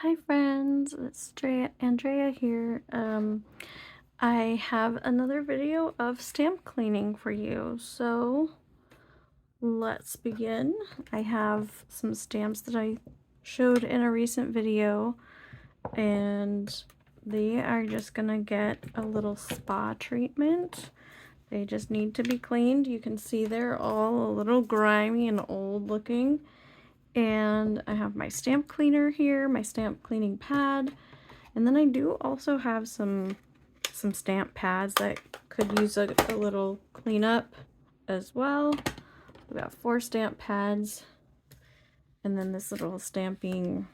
Hi friends, it's Andrea here. I have another video of stamp cleaning for you, so let's begin. I have some stamps that I showed in a recent video, and they are just gonna get a little spa treatment. They just need to be cleaned. You can see they're all a little grimy and old looking. And I have my stamp cleaner here, my stamp cleaning pad. And then I do also have some stamp pads that could use a little cleanup as well. We got 4 stamp pads and then this little stamping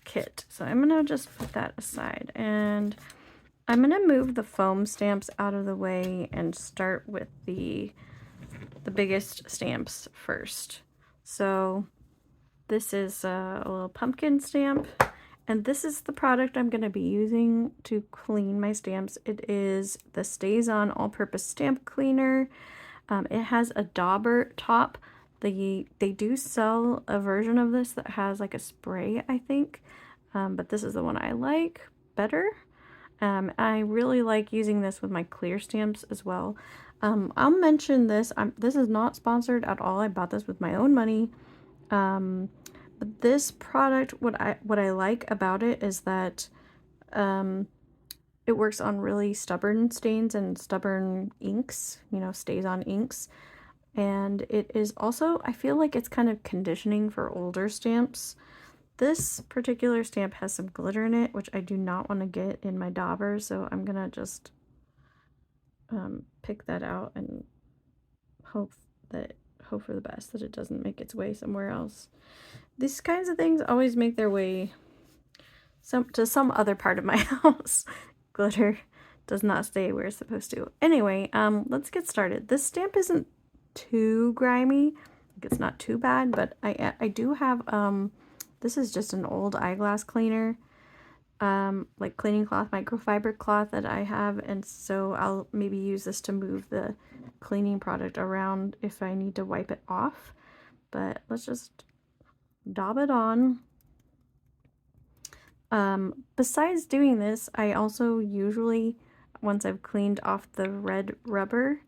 kit. So I'm gonna just put that aside and I'm gonna move the foam stamps out of the way and start with the biggest stamps first. So this is a little pumpkin stamp. And this is the product I'm going to be using to clean my stamps. It is the Staz On all-purpose stamp cleaner. It has a dauber top. They do sell a version of this that has like a spray, I think. But this is the one I like better. I really like using this with my clear stamps as well. I'll mention this. This is not sponsored at all. I bought this with my own money. But this product, what I like about it is that it works on really stubborn stains and stubborn inks, you know, Staz On inks. And it is also, I feel like it's kind of conditioning for older stamps. This particular stamp has some glitter in it, which I do not want to get in my dauber, so I'm gonna just pick that out and hope for the best that it doesn't make its way somewhere else. These kinds of things always make their way to some other part of my house. Glitter does not stay where it's supposed to. Anyway, let's get started. This stamp isn't too grimy. It's not too bad, but I do have, this is just an old eyeglass cleaner, like cleaning cloth, microfiber cloth that I have, and so I'll maybe use this to move the cleaning product around if I need to wipe it off. But let's just daub it on. Besides doing this, I also usually, once I've cleaned off the red rubber,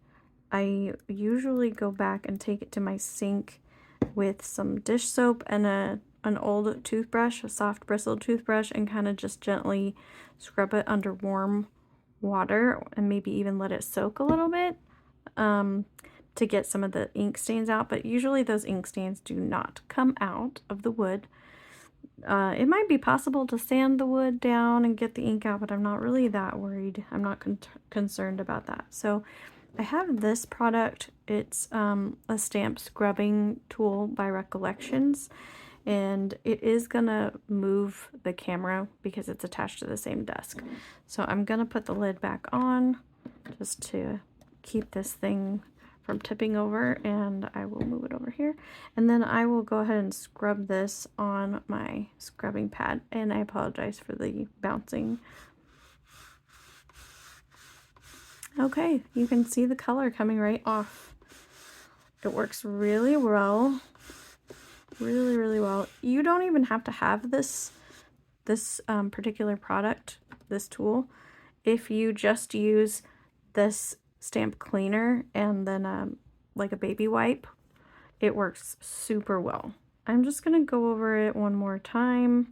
I usually go back and take it to my sink with some dish soap and an old toothbrush, a soft bristled toothbrush, and kind of just gently scrub it under warm water and maybe even let it soak a little bit to get some of the ink stains out. But usually those ink stains do not come out of the wood. It might be possible to sand the wood down and get the ink out, but I'm not really that worried. I'm not concerned about that. So I have this product. It's a stamp scrubbing tool by Recollections, and it is gonna move the camera because it's attached to the same desk. So I'm gonna put the lid back on just to keep this thing from tipping over, and I will move it over here, and then I will go ahead and scrub this on my scrubbing pad, and I apologize for the bouncing. Okay, you can see the color coming right off. It works really well, really well. You don't even have to have this particular product, this tool, if you just use this stamp cleaner and then like a baby wipe. It works super well. I'm just gonna go over it one more time,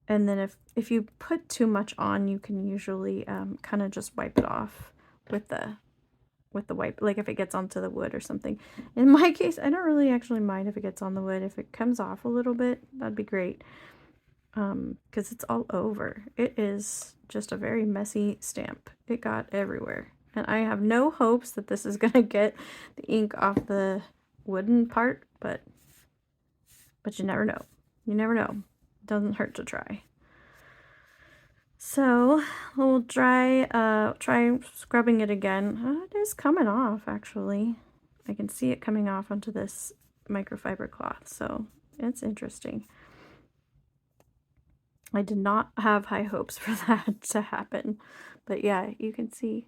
and then if you put too much on, you can usually kind of just wipe it off with the wipe, like if it gets onto the wood or something. In my case, I don't really actually mind if it gets on the wood. If it comes off a little bit, that'd be great, because it's all over. It is just a very messy stamp. It got everywhere, and I have no hopes that this is gonna get the ink off the wooden part, but you never know. You never know. It doesn't hurt to try. So we'll try scrubbing it again. It is coming off, actually. I can see it coming off onto this microfiber cloth, so it's interesting. I did not have high hopes for that to happen, but yeah, you can see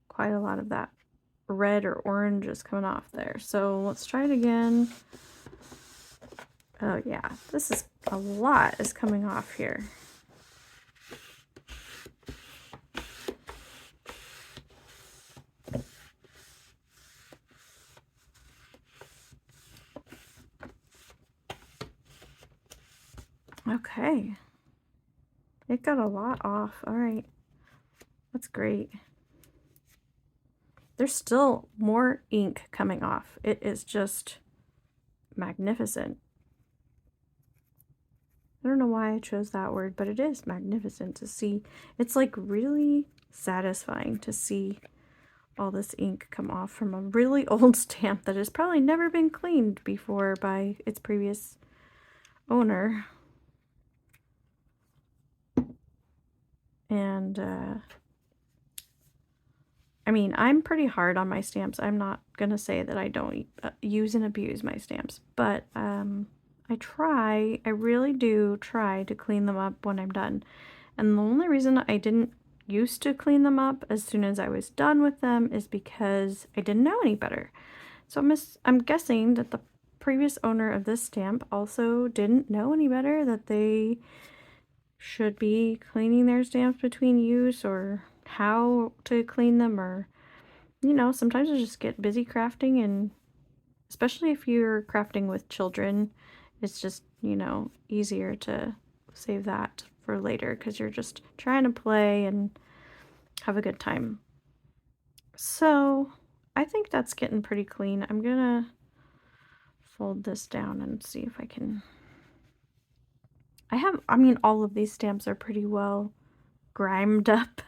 quite a lot of that red or orange is coming off there. So let's try it again. Oh yeah, this is a lot is coming off here. Okay. It got a lot off. All right. That's great. There's still more ink coming off. It is just magnificent. I don't know why I chose that word, but it is magnificent to see. It's like really satisfying to see all this ink come off from a really old stamp that has probably never been cleaned before by its previous owner. And I mean, I'm pretty hard on my stamps. I'm not gonna say that I don't use and abuse my stamps, but I really do try to clean them up when I'm done. And the only reason I didn't used to clean them up as soon as I was done with them is because I didn't know any better. So I'm guessing that the previous owner of this stamp also didn't know any better, that they should be cleaning their stamps between use, or how to clean them, or, you know, sometimes I just get busy crafting, and especially if you're crafting with children, it's just, you know, easier to save that for later because you're just trying to play and have a good time. So I think that's getting pretty clean. I'm gonna fold this down and see if I can. I mean, all of these stamps are pretty well grimed up.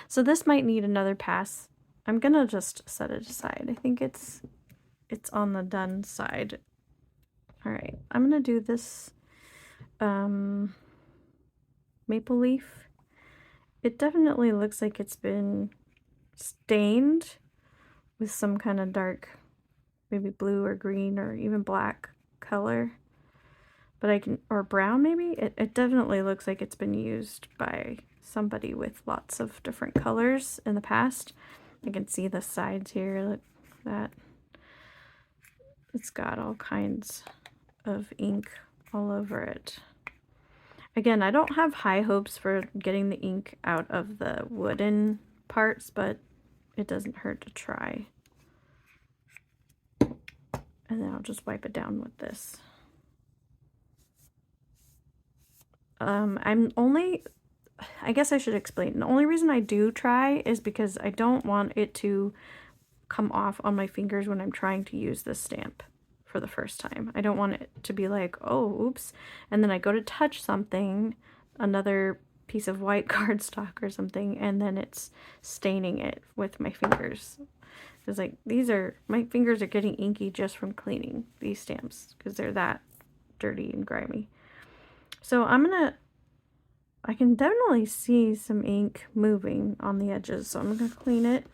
So this might need another pass. I'm gonna just set it aside. I think it's on the done side. All right, I'm gonna do this maple leaf. It definitely looks like it's been stained with some kind of dark, maybe blue or green or even black color. But or brown maybe? It definitely looks like it's been used by somebody with lots of different colors in the past. I can see the sides here, look at that. It's got all kinds of ink all over it. Again, I don't have high hopes for getting the ink out of the wooden parts, but it doesn't hurt to try. And then I'll just wipe it down with this. I guess I should explain. The only reason I do try is because I don't want it to come off on my fingers when I'm trying to use this stamp for the first time. I don't want it to be like, oh, oops, and then I go to touch something, another piece of white cardstock or something, and then it's staining it with my fingers. Because like my fingers are getting inky just from cleaning these stamps because they're that dirty and grimy. So I can definitely see some ink moving on the edges, so I'm gonna clean it.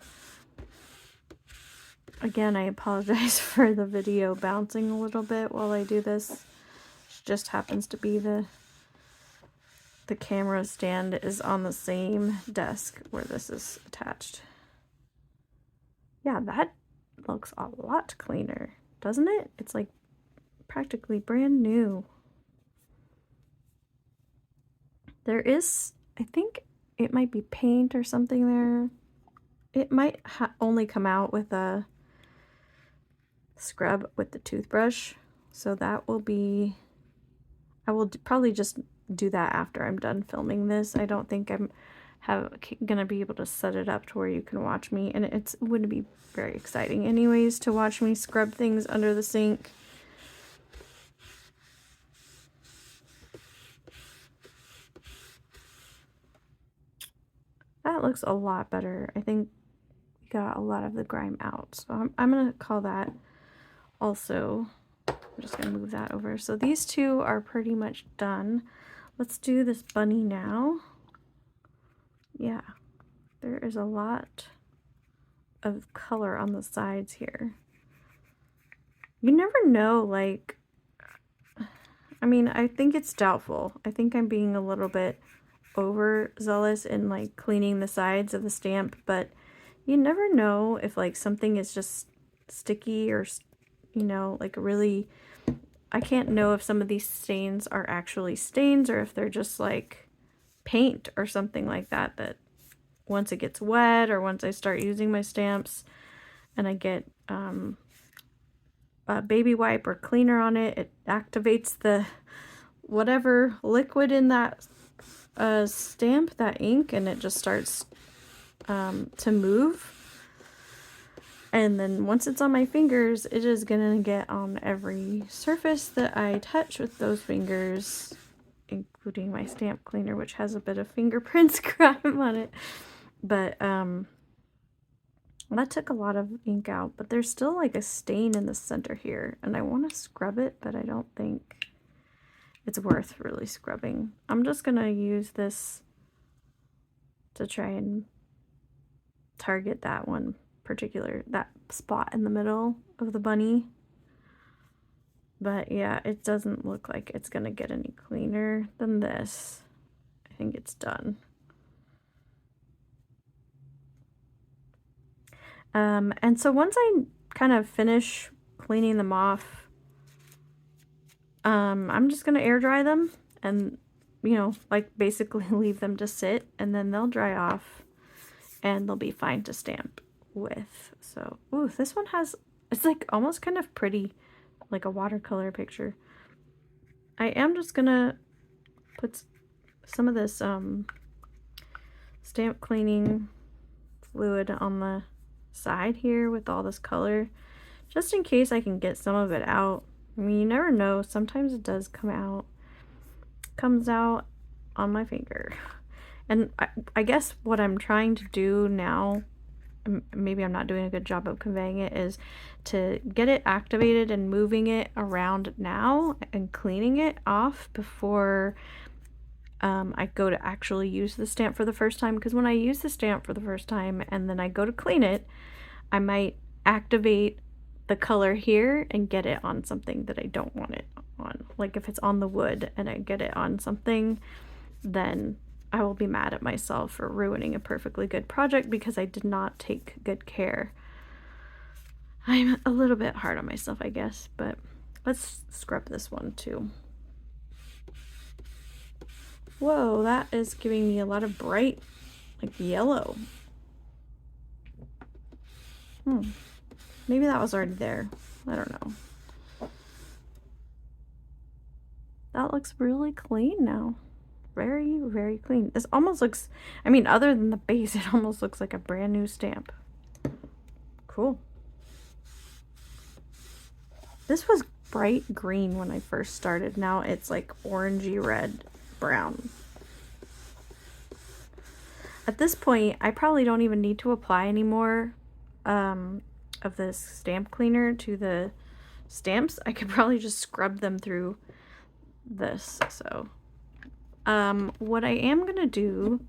Again, I apologize for the video bouncing a little bit while I do this. It just happens to be the camera stand is on the same desk where this is attached. Yeah, that looks a lot cleaner, doesn't it? It's like practically brand new. There is, I think it might be paint or something there. It might only come out with a scrub with the toothbrush, so that will be, I will probably just do that after I'm done filming this. I don't think I'm gonna be able to set it up to where you can watch me, and it wouldn't be very exciting anyways to watch me scrub things under the sink. That looks a lot better. I think we got a lot of the grime out, so I'm gonna call that also. I'm just gonna move that over. So these two are pretty much done. Let's do this bunny now. Yeah, there is a lot of color on the sides here. You never know, like, I mean, I think it's doubtful. I think I'm being a little bit overzealous in like cleaning the sides of the stamp, but you never know if like something is just sticky or, you know, like really I can't know if some of these stains are actually stains or if they're just like paint or something like that, that once it gets wet or once I start using my stamps and I get a baby wipe or cleaner on it, it activates the whatever liquid in that stamp, that ink, and it just starts to move. And then once it's on my fingers, it is gonna get on every surface that I touch with those fingers, including my stamp cleaner, which has a bit of fingerprint crime on it. But that took a lot of ink out, but there's still like a stain in the center here, and I want to scrub it, but I don't think it's worth really scrubbing. I'm just gonna use this to try and target that one particular, that spot in the middle of the bunny. But yeah, it doesn't look like it's gonna get any cleaner than this. I think it's done. And so once I kind of finish cleaning them off, I'm just gonna air dry them and, you know, like basically leave them to sit, and then they'll dry off and they'll be fine to stamp with. So, ooh, this one has, it's like almost kind of pretty, like a watercolor picture. I am just gonna put some of this stamp cleaning fluid on the side here with all this color, just in case I can get some of it out. I mean, you never know, sometimes it does comes out on my finger. And I guess what I'm trying to do now, maybe I'm not doing a good job of conveying it, is to get it activated and moving it around now and cleaning it off before I go to actually use the stamp for the first time. Because when I use the stamp for the first time and then I go to clean it, I might activate the color here and get it on something that I don't want it on. Like if it's on the wood and I get it on something, then I will be mad at myself for ruining a perfectly good project because I did not take good care. I'm a little bit hard on myself, I guess, but let's scrub this one too. Whoa, that is giving me a lot of bright, like yellow. Maybe that was already there. I don't know. That looks really clean now. Very, very clean. This almost looks, I mean, other than the base, it almost looks like a brand new stamp. Cool. This was bright green when I first started. Now it's like orangey red brown. At this point, I probably don't even need to apply any more of this stamp cleaner to the stamps. I could probably just scrub them through this. So what I am gonna do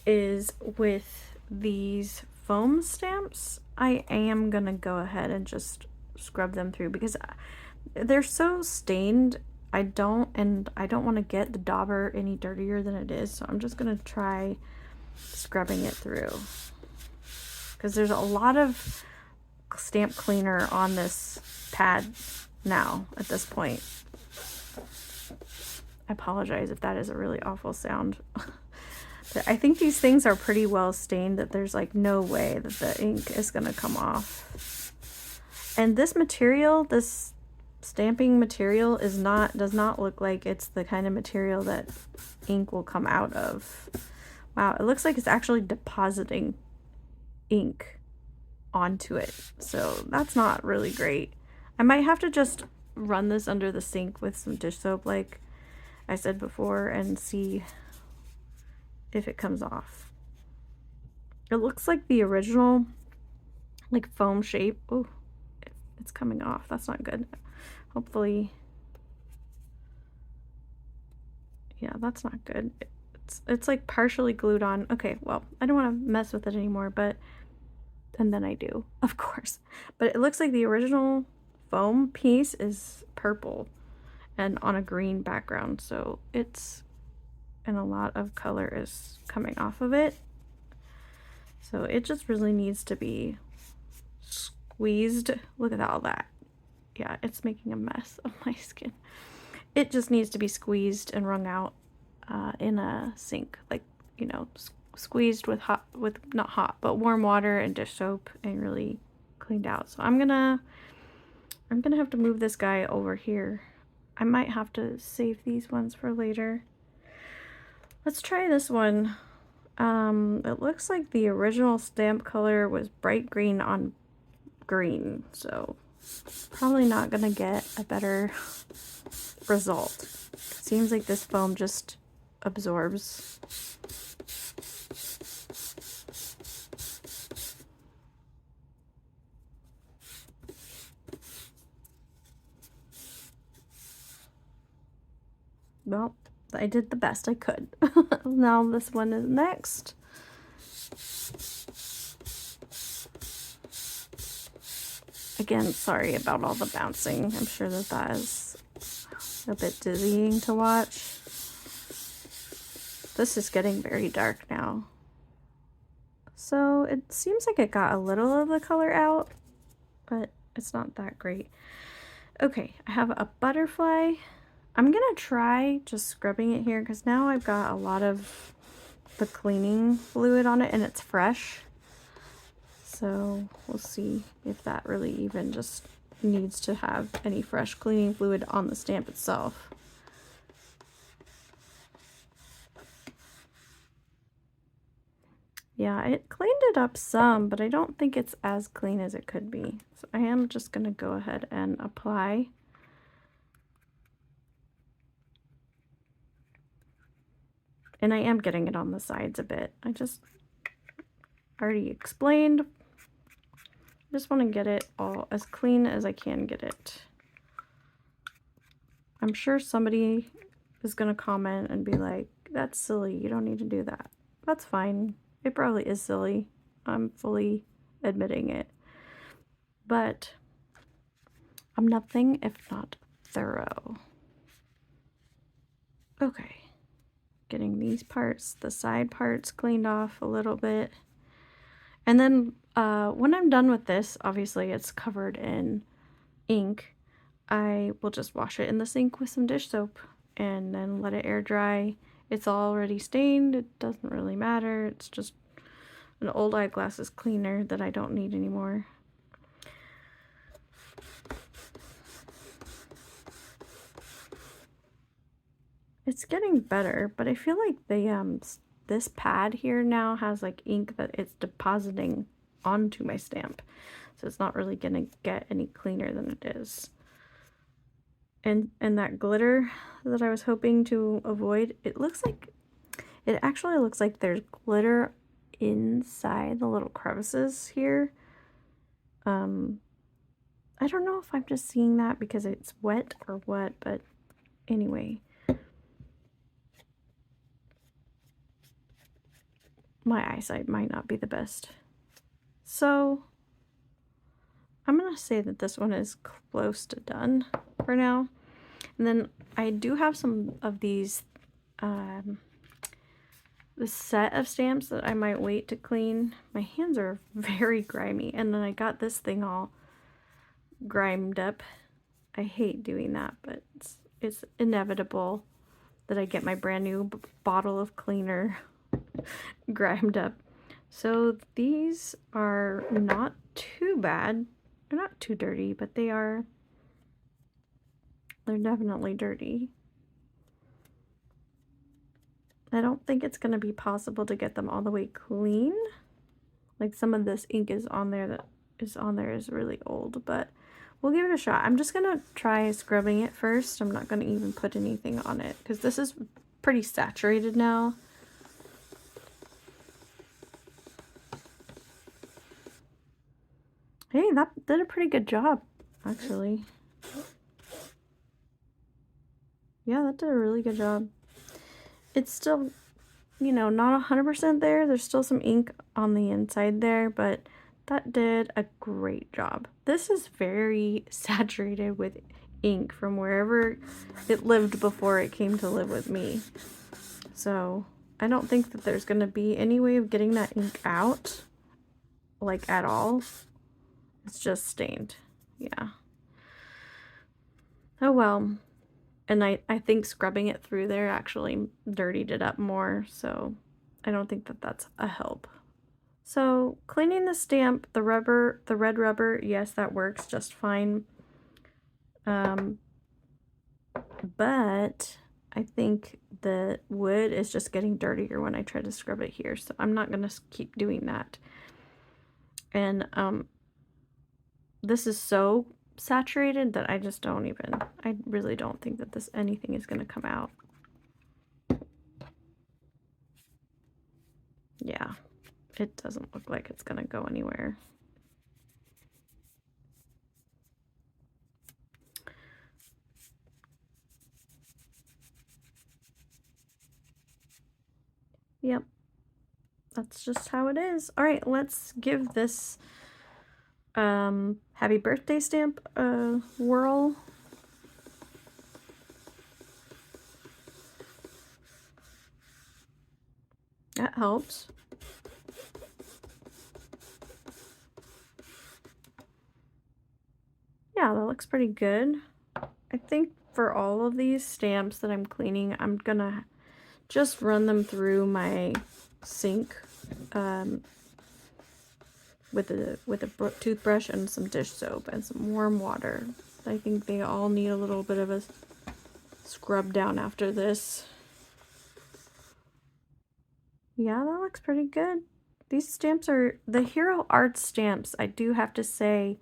is with these foam stamps, I am gonna go ahead and just scrub them through because they're so stained. I don't want to get the dauber any dirtier than it is, so I'm just gonna try scrubbing it through because there's a lot of stamp cleaner on this pad now at this point. I apologize if that is a really awful sound. But I think these things are pretty well stained that there's like no way that the ink is gonna come off. And this material, this stamping material does not look like it's the kind of material that ink will come out of. Wow, it looks like it's actually depositing ink onto it. So that's not really great. I might have to just run this under the sink with some dish soap like I said before and see if it comes off. It looks like the original like foam shape. Oh, it's coming off. That's not good. Hopefully, yeah, that's not good. It's like partially glued on. Okay, well, I don't want to mess with it anymore, but and then I do, of course. But it looks like the original foam piece is purple and on a green background, so it's, and a lot of color is coming off of it. So it just really needs to be squeezed. Look at all that yeah, it's making a mess of my skin. It just needs to be squeezed and wrung out in a sink, like, you know, squeezed with not hot, but warm water and dish soap and really cleaned out. So I'm gonna have to move this guy over here. I might have to save these ones for later. Let's try this one. It looks like the original stamp color was bright green on green, so probably not gonna get a better result. It seems like this foam just absorbs. Well, I did the best I could. Now this one is next. Again, sorry about all the bouncing. I'm sure that that is a bit dizzying to watch. This is getting very dark now. So it seems like it got a little of the color out, but it's not that great. Okay, I have a butterfly. I'm gonna try just scrubbing it here because now I've got a lot of the cleaning fluid on it and it's fresh. So we'll see if that really even just needs to have any fresh cleaning fluid on the stamp itself. Yeah, it cleaned it up some, but I don't think it's as clean as it could be. So I am just gonna go ahead and apply. And I am getting it on the sides a bit. I just already explained. I just want to get it all as clean as I can get it. I'm sure somebody is going to comment and be like, that's silly, you don't need to do that. That's fine. It probably is silly. I'm fully admitting it. But I'm nothing if not thorough. Okay. Getting these parts, the side parts cleaned off a little bit. And then when I'm done with this, obviously it's covered in ink. I will just wash it in the sink with some dish soap and then let it air dry. It's already stained. It doesn't really matter. It's just an old eyeglasses cleaner that I don't need anymore. It's getting better, but I feel like the this pad here now has like ink that it's depositing onto my stamp. So it's not really gonna get any cleaner than it is. And that glitter that I was hoping to avoid, it actually looks like there's glitter inside the little crevices here. I don't know if I'm just seeing that because it's wet or what, but anyway. My eyesight might not be the best. So I'm gonna say that this one is close to done for now. And then I do have some of these, this set of stamps that I might wait to clean. My hands are very grimy, and then I got this thing all grimed up. I hate doing that, but it's inevitable that I get my brand new bottle of cleaner grimed up. So these are not too bad. They're not too dirty, but they're definitely dirty. I don't think it's going to be possible to get them all the way clean. Like some of this ink is on there that is on there is really old, but we'll give it a shot. I'm just going to try scrubbing it first. I'm not going to even put anything on it because this is pretty saturated now. Hey, that did a pretty good job, actually. Yeah, that did a really good job. It's still, you know, not 100% there. There's still some ink on the inside there, but that did a great job. This is very saturated with ink from wherever it lived before it came to live with me. So I don't think that there's going to be any way of getting that ink out, like at all. It's just stained. Yeah. Oh well. And I think scrubbing it through there actually dirtied it up more, so I don't think that that's a help. So cleaning the stamp, the red rubber, yes, that works just fine. But I think the wood is just getting dirtier when I try to scrub it here, so I'm not going to keep doing that. And this is so saturated that I just don't even, I really don't think that anything is going to come out. Yeah, it doesn't look like it's going to go anywhere. Yep, that's just how it is. All right, let's give this happy birthday stamp a whirl. That helps. Yeah, that looks pretty good. I think for all of these stamps that I'm cleaning, I'm gonna just run them through my sink with a toothbrush and some dish soap and some warm water. I think they all need a little bit of a scrub down after this. Yeah, that looks pretty good. These stamps are the Hero Art stamps. I do have to say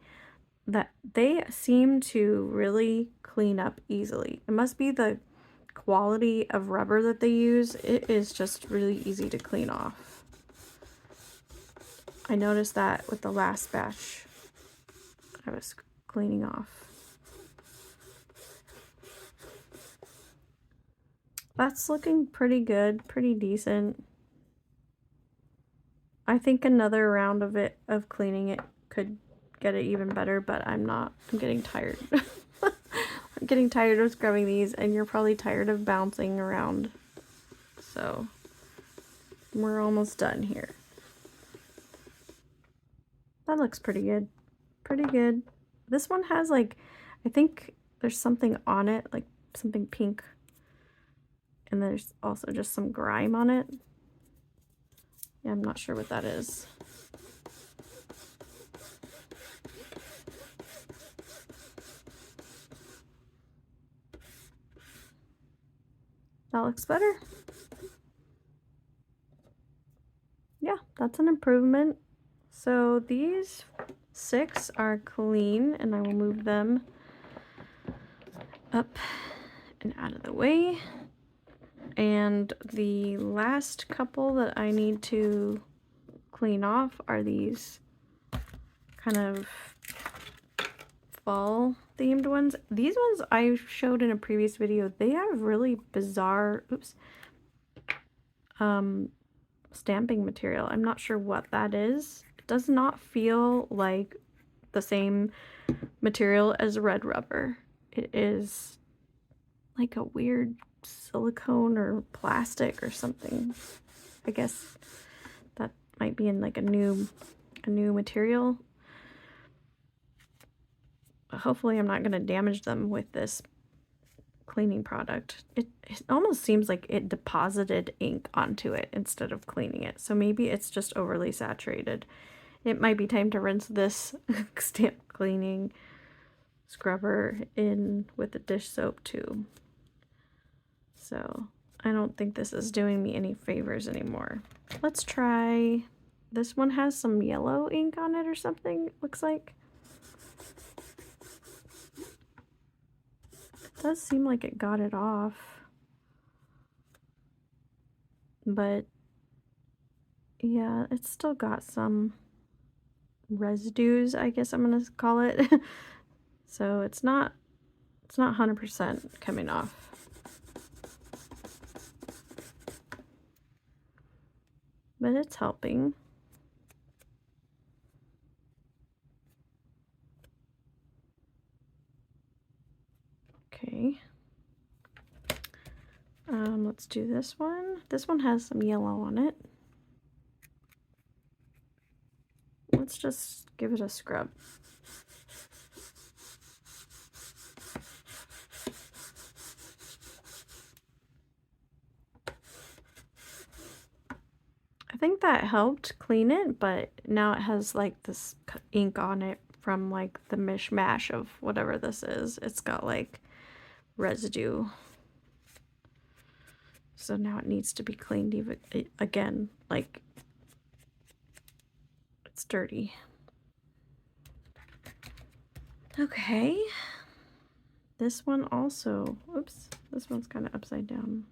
that they seem to really clean up easily. It must be the quality of rubber that they use. It is just really easy to clean off. I noticed that with the last batch I was cleaning off. That's looking pretty good, pretty decent. I think another round of cleaning it could get it even better, but I'm getting tired. I'm getting tired of scrubbing these, and you're probably tired of bouncing around. So we're almost done here. That looks pretty good. Pretty good. This one has like, I think there's something on it, like something pink. And there's also just some grime on it. Yeah, I'm not sure what that is. That looks better. Yeah, that's an improvement. So these 6 are clean, and I will move them up and out of the way. And the last couple that I need to clean off are these kind of fall themed ones. These ones I showed in a previous video. They have really bizarre, stamping material. I'm not sure what that is. It does not feel like the same material as red rubber. It is like a weird silicone or plastic or something. I guess that might be in like a new material. Hopefully I'm not going to damage them with this cleaning product. It almost seems like it deposited ink onto it instead of cleaning it. So maybe it's just overly saturated. It might be time to rinse this stamp cleaning scrubber in with the dish soap too. So I don't think this is doing me any favors anymore. Let's try, this one has some yellow ink on it or something, looks like. It does seem like it got it off. But yeah, it's still got some residues, I guess I'm gonna call it. So it's not 100% coming off. But it's helping. Okay. Let's do this one. This one has some yellow on it. Let's just give it a scrub. I think that helped clean it, but now it has like this ink on it from like the mishmash of whatever this is. It's got like residue. So now it needs to be cleaned even again, like it's dirty. Okay. This one also, oops, this one's kind of upside down.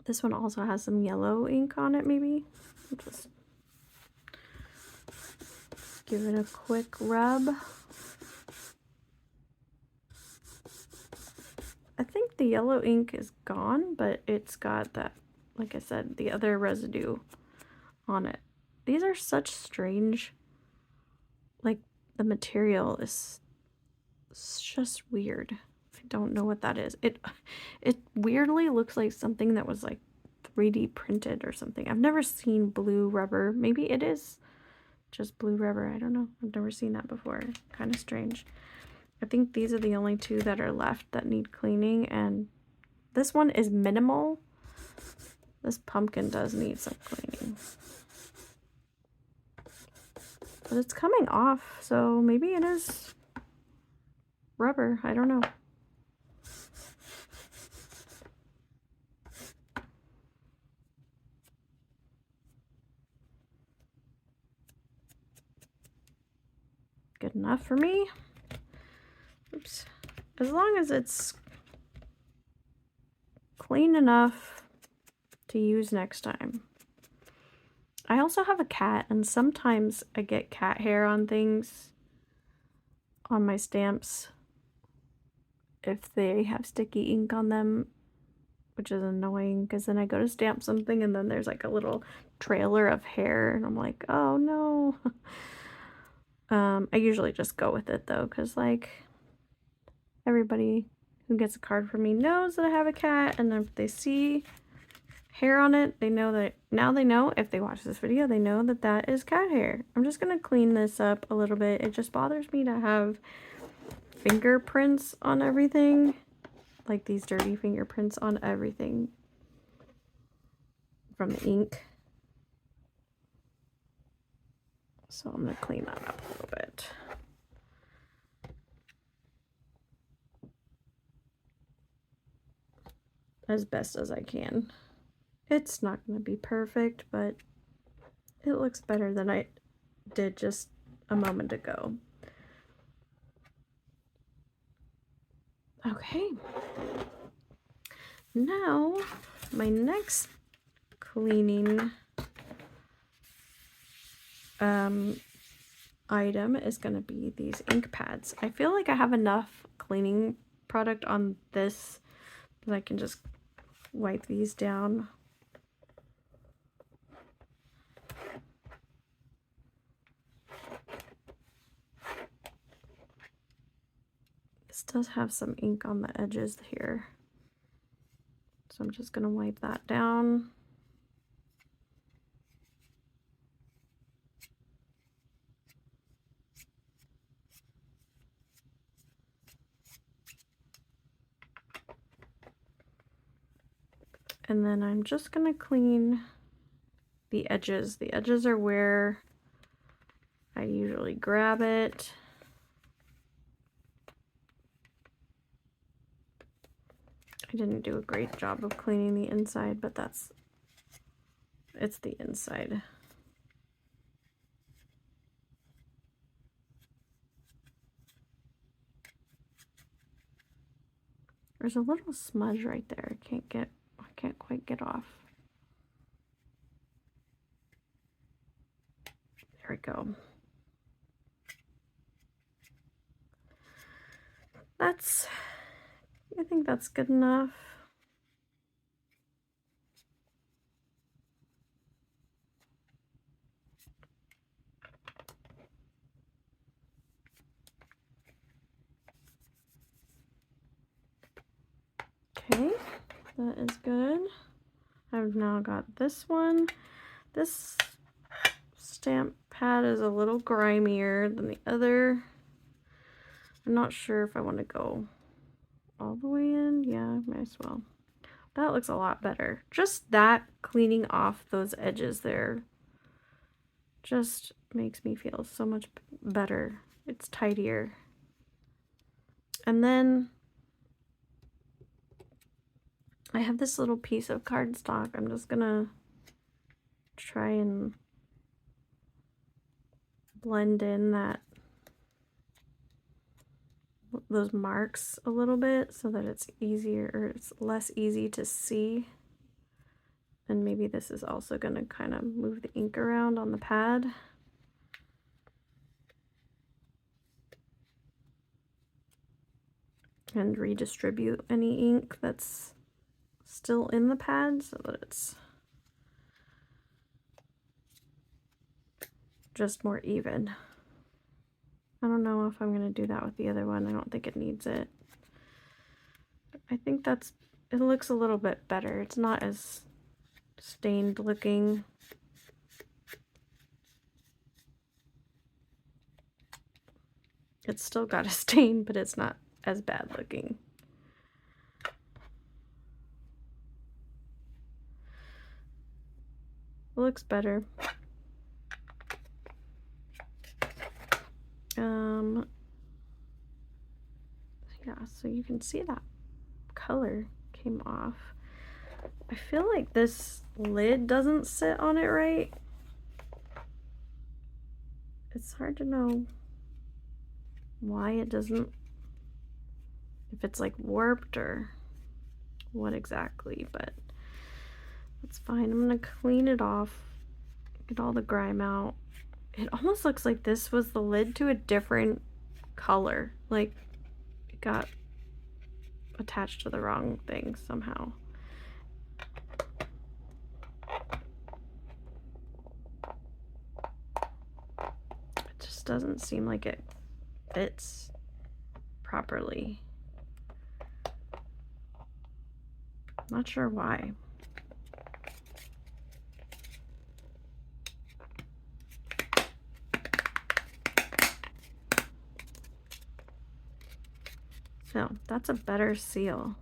This one also has some yellow ink on it, maybe. I'll just give it a quick rub. I think the yellow ink is gone, but it's got that, like I said, the other residue on it. These are such strange, like the material is just weird. I don't know what that is. It weirdly looks like something that was like 3D printed or something. I've never seen blue rubber. Maybe it is just blue rubber. I don't know. I've never seen that before. Kind of strange. I think these are the only two that are left that need cleaning, and this one is minimal. This pumpkin does need some cleaning. But it's coming off, so maybe it is rubber. I don't know. Good enough for me. Oops. As long as it's clean enough to use next time. I also have a cat, and sometimes I get cat hair on things, on my stamps, if they have sticky ink on them, which is annoying because then I go to stamp something and then there's like a little trailer of hair and I'm like, oh no. I usually just go with it though, because like everybody who gets a card from me knows that I have a cat, and if they see hair on it, they know that, now they know, if they watch this video, they know that that is cat hair. I'm just gonna clean this up a little bit. It just bothers me to have fingerprints on everything, like these dirty fingerprints on everything from the ink. So I'm gonna clean that up a little bit. As best as I can. It's not gonna be perfect, but it looks better than I did just a moment ago. Okay. Now, my next cleaning item is going to be these ink pads. I feel like I have enough cleaning product on this that I can just wipe these down. This does have some ink on the edges here, so I'm just going to wipe that down. And then I'm just going to clean the edges. The edges are where I usually grab it. I didn't do a great job of cleaning the inside, but it's the inside. There's a little smudge right there. I can't quite get off. There we go. I think that's good enough. Okay, that is good. I've now got this one. This stamp pad is a little grimier than the other. I'm not sure if I want to go all the way in. Yeah, might as well. That looks a lot better. Just that cleaning off those edges there just makes me feel so much better. It's tidier. And then I have this little piece of cardstock. I'm just gonna try and blend in those marks a little bit so that it's easier, or it's less easy to see. And maybe this is also going to kind of move the ink around on the pad. And redistribute any ink that's still in the pad so that it's just more even. I don't know if I'm going to do that with the other one. I don't think it needs it. I think it looks a little bit better. It's not as stained looking. It's still got a stain, but it's not as bad looking. It looks better. Yeah, so you can see that color came off. I feel like this lid doesn't sit on it right. It's hard to know why it doesn't, if it's like warped or what exactly, but that's fine. I'm gonna clean it off, get all the grime out. It almost looks like this was the lid to a different color, like it got attached to the wrong thing somehow. It just doesn't seem like it fits properly. Not sure why. So that's a better seal.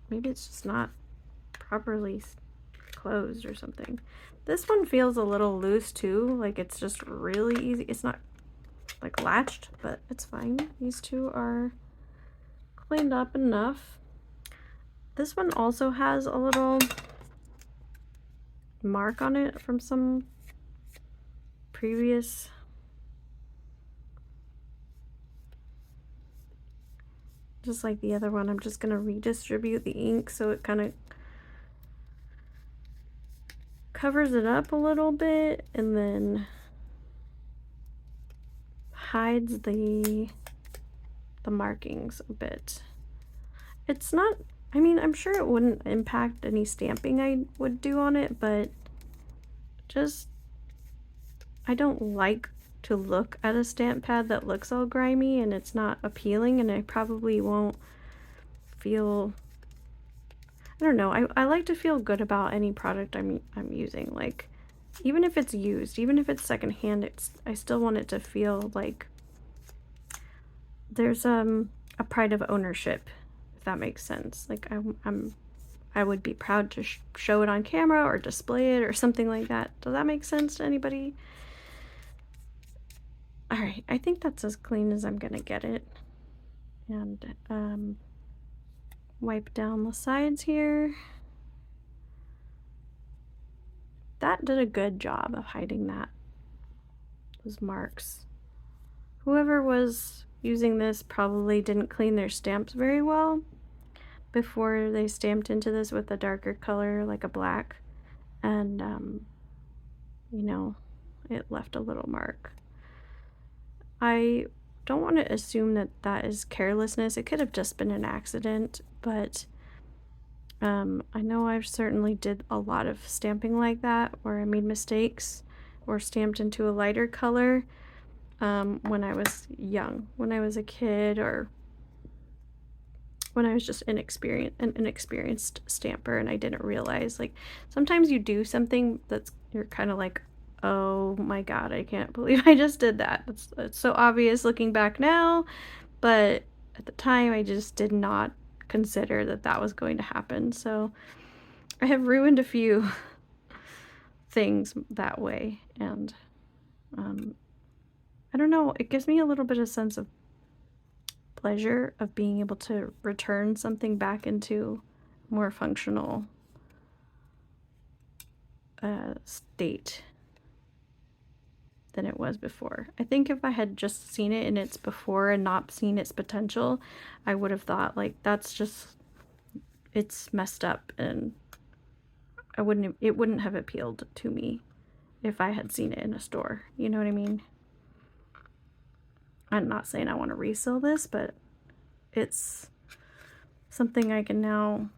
Maybe it's just not properly closed or something. This one feels a little loose too, like it's just really easy. It's not like latched, but it's fine. These two are cleaned up enough. This one also has a little mark on it from some previous just like the other one. I'm just going to redistribute the ink so it kind of covers it up a little bit and then hides the markings a bit. It's not, I mean, I'm sure it wouldn't impact any stamping I would do on it, but just, I don't like to look at a stamp pad that looks all grimy and it's not appealing, and I probably won't feel, I don't know, I like to feel good about any product I'm using. Like, even if it's used, even if it's secondhand, I still want it to feel like there's a pride of ownership, if that makes sense. Like I would be proud to show it on camera or display it or something like that. Does that make sense to anybody? All right, I think that's as clean as I'm gonna get it. And wipe down the sides here. That did a good job of hiding those marks. Whoever was using this probably didn't clean their stamps very well before they stamped into this with a darker color like a black, and you know, it left a little mark. I don't want to assume that that is carelessness. It could have just been an accident, but I know I've certainly did a lot of stamping like that where I made mistakes or stamped into a lighter color when I was young, when I was a kid, or when I was just an inexperienced stamper and I didn't realize. Like, sometimes you do something that's, you're kind of like, oh my god, I can't believe I just did that. It's so obvious looking back now, but at the time I just did not consider that that was going to happen. So I have ruined a few things that way, and I don't know, it gives me a little bit of sense of pleasure of being able to return something back into more functional state than it was before. I think if I had just seen it in its before and not seen its potential, I would have thought, like, that's just, it's messed up, and it wouldn't have appealed to me if I had seen it in a store. You know what I mean? I'm not saying I want to resell this, but it's something I can now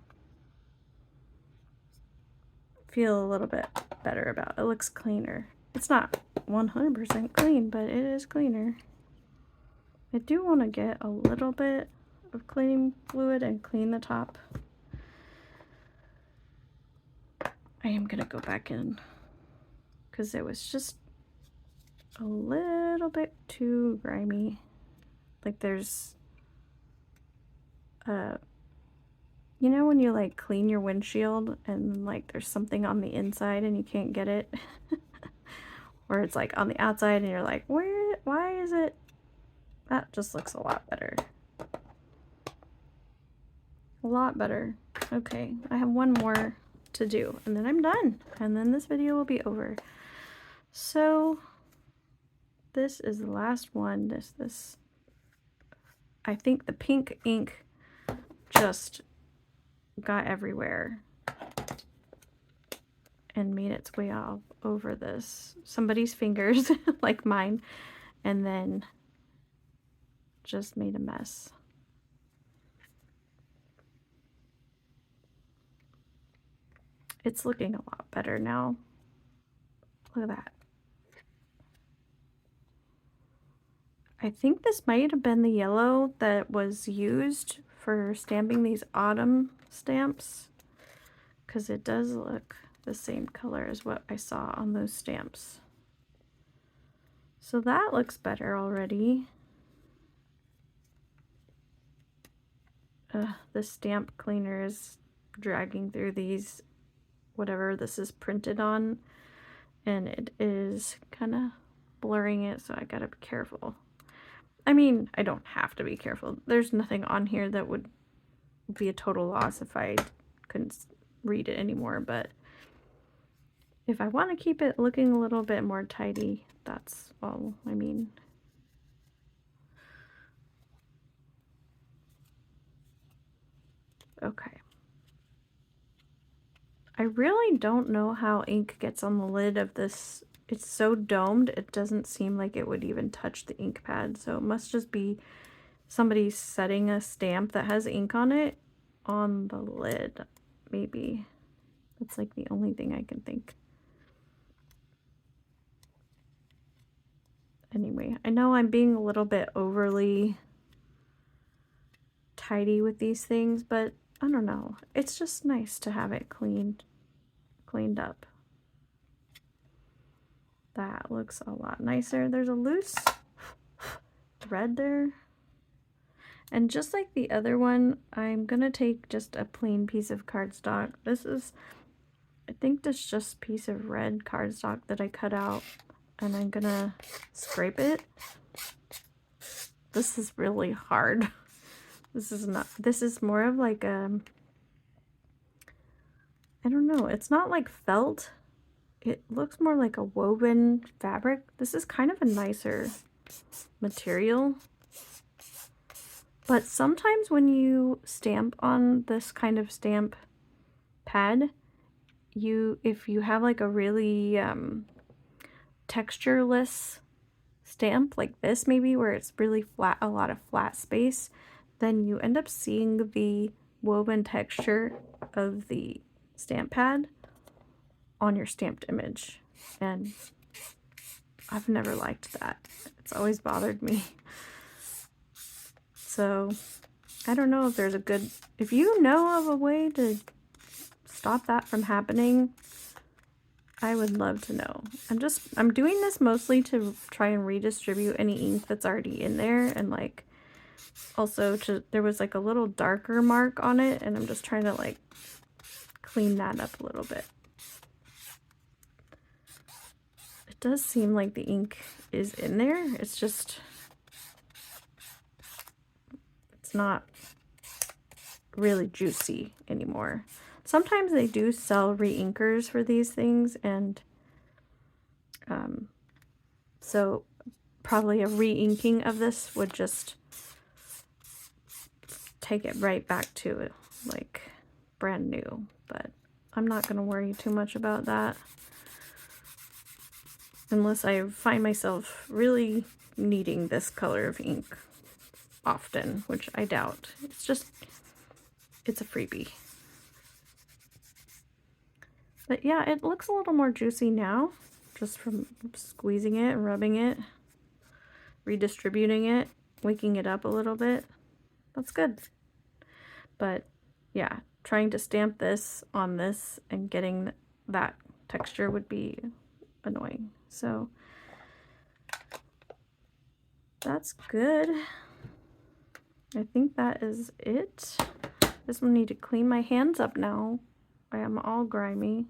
feel a little bit better about. It looks cleaner. It's not 100% clean, but it is cleaner. I do want to get a little bit of cleaning fluid and clean the top. I am going to go back in because it was just a little bit too grimy. Like there's, you know when you like clean your windshield and like there's something on the inside and you can't get it? Or it's like on the outside and you're like, why is it? That just looks a lot better. A lot better. Okay, I have one more to do and then I'm done. And then this video will be over. So this is the last one. This I think the pink ink just got everywhere and made its way all over this. Somebody's fingers, like mine, and then just made a mess. It's looking a lot better now. Look at that. I think this might have been the yellow that was used for stamping these autumn stamps, because it does look the same color as what I saw on those stamps. So that looks better already. The stamp cleaner is dragging through these, whatever this is printed on, and it is kind of blurring it, so I gotta be careful. I mean, I don't have to be careful. There's nothing on here that would be a total loss if I couldn't read it anymore, but if I want to keep it looking a little bit more tidy, that's all I mean. Okay. I really don't know how ink gets on the lid of this. It's so domed, it doesn't seem like it would even touch the ink pad, so it must just be somebody setting a stamp that has ink on it on the lid, maybe. That's like the only thing I can think. Anyway, I know I'm being a little bit overly tidy with these things, but I don't know. It's just nice to have it cleaned up. That looks a lot nicer. There's a loose thread there. And just like the other one, I'm gonna take just a plain piece of cardstock. This is, I think this just piece of red cardstock that I cut out, and I'm gonna scrape it. This is really hard. This is more of like a, I don't know, it's not like felt. It looks more like a woven fabric. This is kind of a nicer material. But sometimes when you stamp on this kind of stamp pad, if you have like a really textureless stamp like this, maybe where it's really flat, a lot of flat space, then you end up seeing the woven texture of the stamp pad on your stamped image, and I've never liked that. It's always bothered me. So I don't know if there's a good, if you know of a way to stop that from happening, I would love to know. I'm doing this mostly to try and redistribute any ink that's already in there, and like Also, there was like a little darker mark on it, and I'm just trying to like clean that up a little bit. It does seem like the ink is in there. It's just, it's not really juicy anymore. Sometimes they do sell re-inkers for these things, and so probably a re-inking of this would just take it right back to like brand new, but I'm not going to worry too much about that unless I find myself really needing this color of ink often, which I doubt. It's a freebie. But yeah, it looks a little more juicy now, just from squeezing it, rubbing it, redistributing it, waking it up a little bit. That's good. But yeah, trying to stamp this on this and getting that texture would be annoying. So that's good. I think that is it. Just need to clean my hands up now. I am all grimy.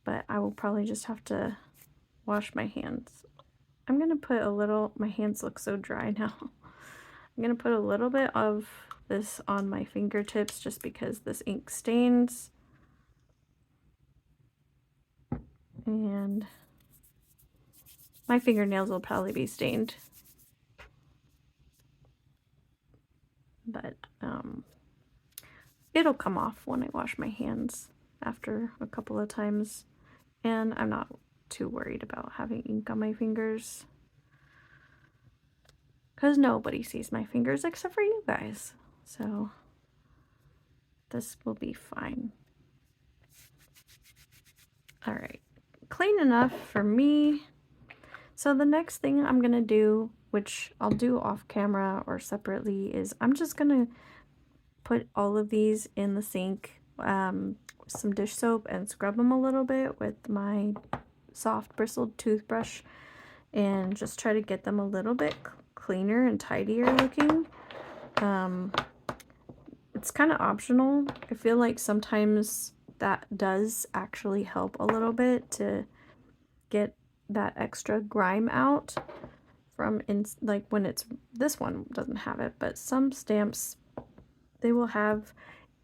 But I will probably just have to wash my hands. I'm going to put a little, my hands look so dry now. I'm going to put a little bit of this on my fingertips just because this ink stains. And my fingernails will probably be stained. But it'll come off when I wash my hands after a couple of times. And I'm not too worried about having ink on my fingers, because nobody sees my fingers except for you guys. So this will be fine. All right, clean enough for me. So the next thing I'm gonna do, which I'll do off camera or separately, is I'm just gonna put all of these in the sink, some dish soap, and scrub them a little bit with my soft bristled toothbrush, and just try to get them a little bit cleaner and tidier looking. It's kind of optional. I feel like sometimes that does actually help a little bit to get that extra grime out from like when it's, this one doesn't have it, but some stamps, they will have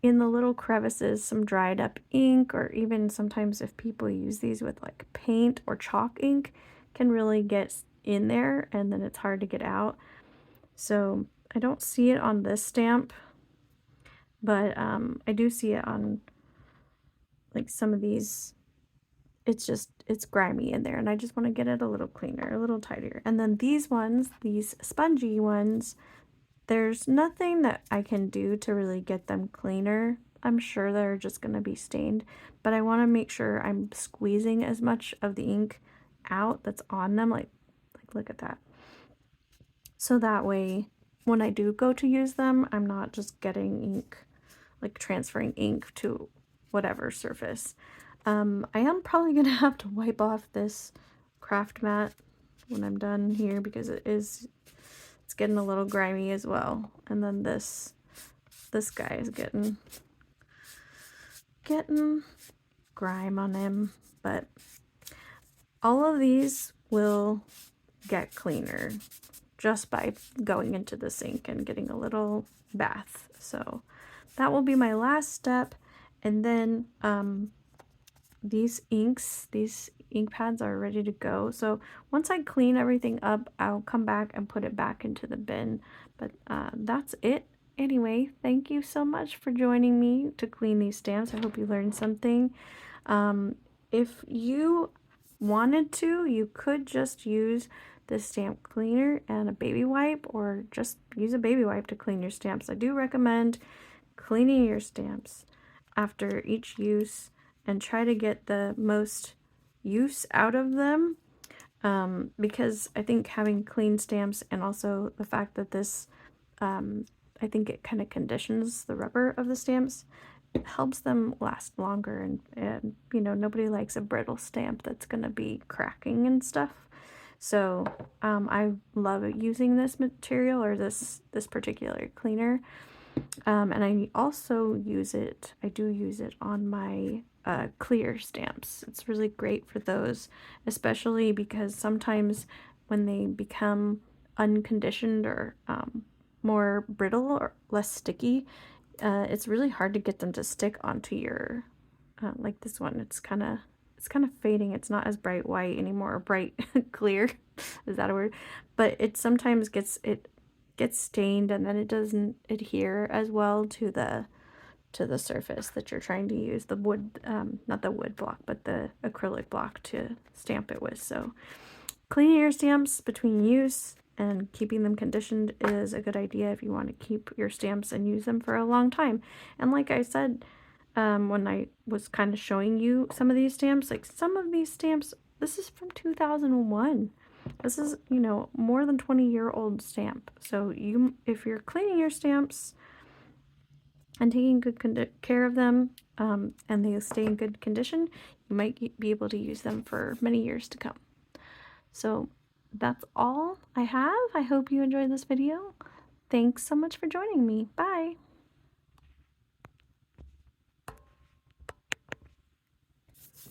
in the little crevices some dried up ink, or even sometimes if people use these with like paint or chalk ink, can really get in there and then it's hard to get out. So I don't see it on this stamp, but I do see it on like some of these. It's grimy in there, and I just want to get it a little cleaner, a little tidier. And then these ones, these spongy ones, there's nothing that I can do to really get them cleaner. I'm sure they're just going to be stained, but I want to make sure I'm squeezing as much of the ink out that's on them. Like look at that. So that way, when I do go to use them, I'm not just getting ink, like transferring ink to whatever surface. I am probably going to have to wipe off this craft mat when I'm done here, because it's getting a little grimy as well. And then this guy is getting grime on him, but all of these will get cleaner just by going into the sink and getting a little bath. So that will be my last step. And then these ink pads are ready to go. So once I clean everything up, I'll come back and put it back into the bin. But that's it. Anyway, thank you so much for joining me to clean these stamps. I hope you learned something. If you wanted to, you could just use this stamp cleaner and a baby wipe, or just use a baby wipe to clean your stamps. I do recommend cleaning your stamps after each use and try to get the most use out of them, because I think having clean stamps, and also the fact that this, I think it kind of conditions the rubber of the stamps, helps them last longer, and you know, nobody likes a brittle stamp that's going to be cracking and stuff. So I love using this material, or this particular cleaner. And I also use it, I do use it on my clear stamps. It's really great for those, especially because sometimes when they become unconditioned or more brittle or less sticky, it's really hard to get them to stick onto your, like this one. It's kind of fading. It's not as bright white anymore, or bright clear. Is that a word? But it sometimes gets stained, and then it doesn't adhere as well to the surface that you're trying to use, the wood, not the wood block, but the acrylic block to stamp it with. So cleaning your stamps between use and keeping them conditioned is a good idea if you want to keep your stamps and use them for a long time. And like I said, when I was kind of showing you some of these stamps, like some of these stamps, this is from 2001. This is, more than 20-year-old stamp. So if you're cleaning your stamps and taking good care of them, and they stay in good condition, you might be able to use them for many years to come. So that's all I have. I hope you enjoyed this video. Thanks so much for joining me. Bye.